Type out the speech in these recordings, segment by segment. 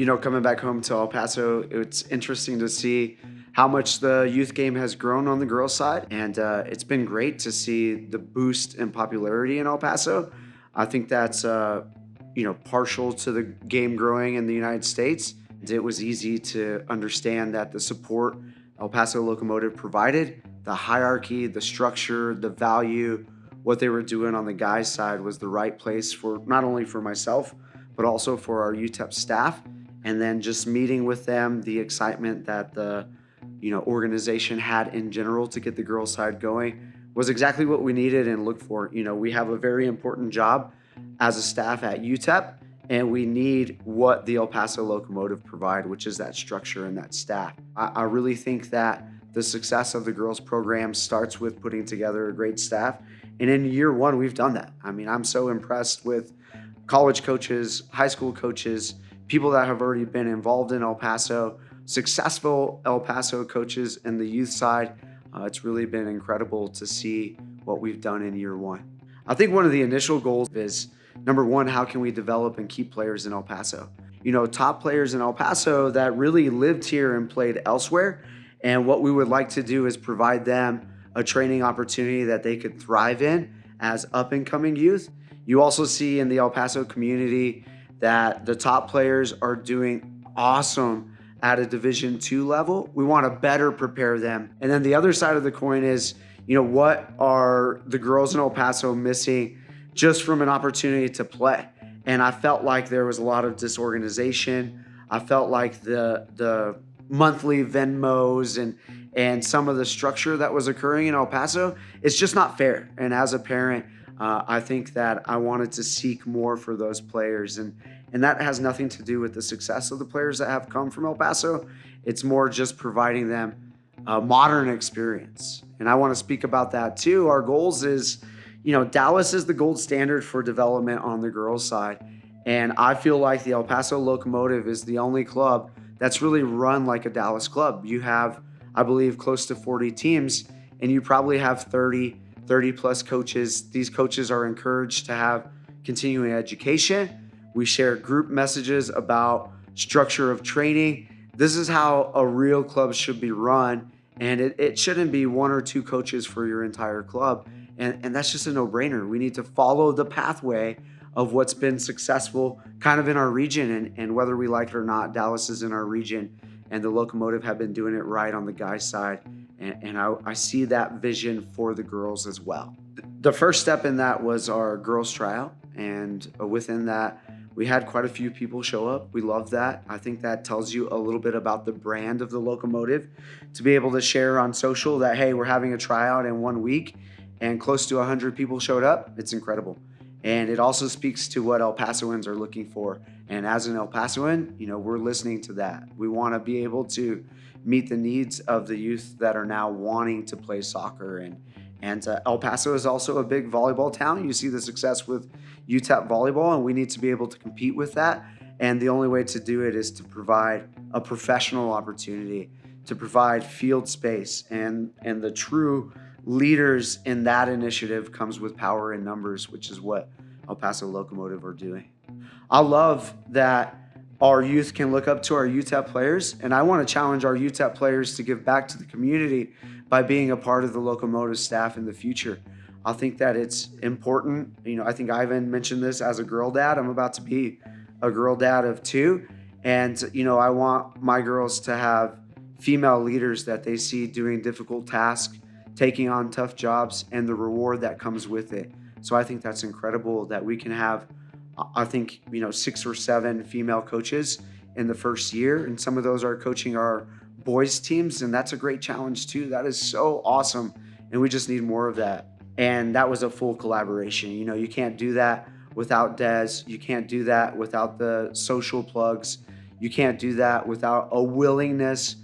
Coming back home to El Paso, it's interesting to see how much the youth game has grown on the girls' side. And it's been great to see the boost in popularity in El Paso. I think that's, partial to the game growing in the United States. It was easy to understand that the support El Paso Locomotive provided, the hierarchy, the structure, the value, what they were doing on the guys' side was the right place for not only for myself, but also for our UTEP staff. And then just meeting with them, the excitement that the organization had in general to get the girls' side going was exactly what we needed and looked for. We have a very important job as a staff at UTEP, and we need what the El Paso Locomotive provide, which is that structure and that staff. I really think that the success of the girls program starts with putting together a great staff. And in year one, we've done that. I mean, I'm so impressed with college coaches, high school coaches, people that have already been involved in El Paso, successful El Paso coaches in the youth side. It's really been incredible to see what we've done in year one. I think one of the initial goals is, number one, how can we develop and keep players in El Paso? Top players in El Paso that really lived here and played elsewhere. And what we would like to do is provide them a training opportunity that they could thrive in as up and coming youth. You also see in the El Paso community that the top players are doing awesome at a Division II level. We want to better prepare them. And then the other side of the coin is, what are the girls in El Paso missing just from an opportunity to play? And I felt like there was a lot of disorganization. I felt like the monthly Venmos and some of the structure that was occurring in El Paso, it's just not fair. And as a parent, I think that I wanted to seek more for those players. And that has nothing to do with the success of the players that have come from El Paso. It's more just providing them a modern experience. And I want to speak about that too. Our goals is, Dallas is the gold standard for development on the girls' side. And I feel like the El Paso Locomotive is the only club that's really run like a Dallas club. You have, I believe, close to 40 teams, and you probably have 30 plus coaches. These coaches are encouraged to have continuing education. We share group messages about structure of training. This is how a real club should be run. And it shouldn't be one or two coaches for your entire club. And that's just a no-brainer. We need to follow the pathway of what's been successful kind of in our region. And whether we like it or not, Dallas is in our region. And the Locomotive have been doing it right on the guys' side. And I see that vision for the girls as well. The first step in that was our girls' tryout. And within that, we had quite a few people show up. We love that. I think that tells you a little bit about the brand of the Locomotive. To be able to share on social that, hey, we're having a tryout in 1 week and close to 100 people showed up, it's incredible. And it also speaks to what El Pasoans are looking for. And as an El Pasoan, we're listening to that. We want to be able to meet the needs of the youth that are now wanting to play soccer. And El Paso is also a big volleyball town. You see the success with UTEP volleyball, and we need to be able to compete with that. And the only way to do it is to provide a professional opportunity, to provide field space. And the true leaders in that initiative comes with power in numbers, which is what El Paso Locomotive are doing. I love that our youth can look up to our UTEP players, and I want to challenge our UTEP players to give back to the community by being a part of the Locomotive staff in the future. I think that it's important. I think Ivan mentioned this as a girl dad. I'm about to be a girl dad of 2. And, I want my girls to have female leaders that they see doing difficult tasks, taking on tough jobs, and the reward that comes with it. So I think that's incredible that we can have, 6 or 7 female coaches in the first year. And some of those are coaching our boys teams. And that's a great challenge too. That is so awesome. And we just need more of that. And that was a full collaboration. You can't do that without Des. You can't do that without the social plugs. You can't do that without a willingness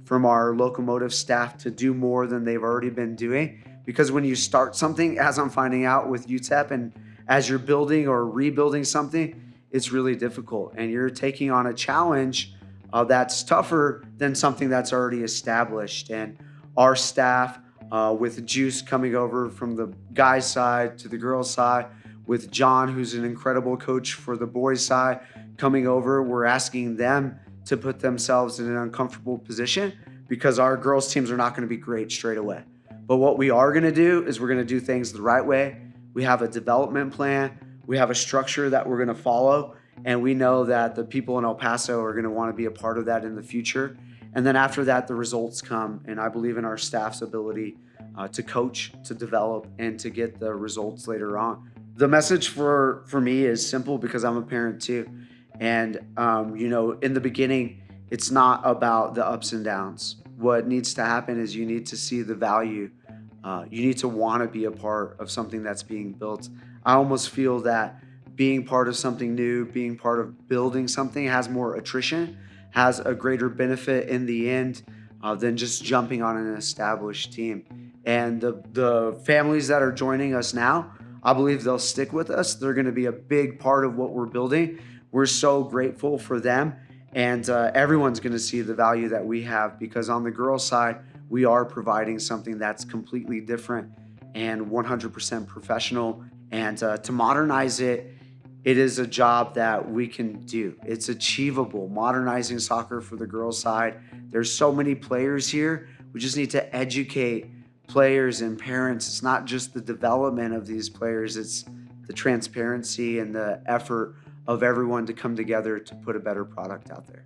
from our Locomotive staff to do more than they've already been doing. Because when you start something, as I'm finding out with UTEP, and as you're building or rebuilding something, it's really difficult. And you're taking on a challenge that's tougher than something that's already established. And our staff, with Juice coming over from the guys' side to the girls' side, with John, who's an incredible coach for the boys' side, coming over, we're asking them to put themselves in an uncomfortable position because our girls teams are not going to be great straight away. But what we are going to do is we're going to do things the right way. We have a development plan. We have a structure that we're going to follow. And we know that the people in El Paso are going to want to be a part of that in the future. And then after that, the results come. And I believe in our staff's ability to coach, to develop, and to get the results later on. The message for me is simple because I'm a parent too. And, in the beginning, it's not about the ups and downs. What needs to happen is you need to see the value. You need to want to be a part of something that's being built. I almost feel that being part of something new, being part of building something has more attrition, has a greater benefit in the end than just jumping on an established team. And the families that are joining us now, I believe they'll stick with us. They're going to be a big part of what we're building. We're so grateful for them. And everyone's going to see the value that we have because on the girls' side, we are providing something that's completely different and 100% professional. And to modernize it, it is a job that we can do. It's achievable. Modernizing soccer for the girls' side. There's so many players here. We just need to educate players and parents. It's not just the development of these players, it's the transparency and the effort of everyone to come together to put a better product out there.